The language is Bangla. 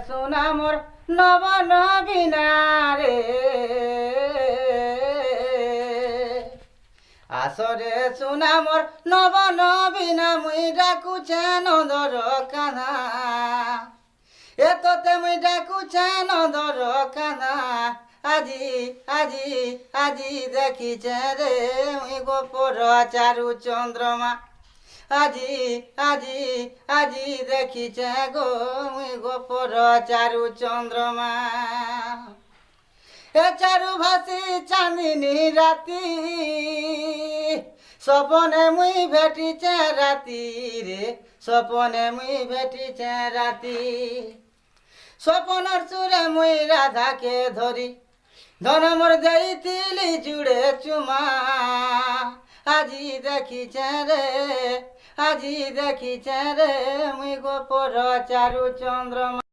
সোনা মোর নব নবীনা রে আসরে সোনা মোর নব নবীনা মুই ডাকুছে নদর কানা এততে মুই ডাকুছে নদর কানা আজি আজি আজি দেখিছে রে মুই গোপর চারু চন্দ্রমা আজি আজি আজি দেখিছে গো মুই গোপর চারু চন্দ্রমা এ চারু ভাসি চাঁদিনী রাতি স্বপনে মুই ভেটিছে রাতি রে স্বপনে মুই ভেটিছে রাতি স্বপনের সুরে মুই রাধাকে ধরি ধন মোর দেইতিলি জুড়ে চুমা আজি দেখিছে রে আজি দেখিছে রে মুই গোপর চারু চন্দ্রমা।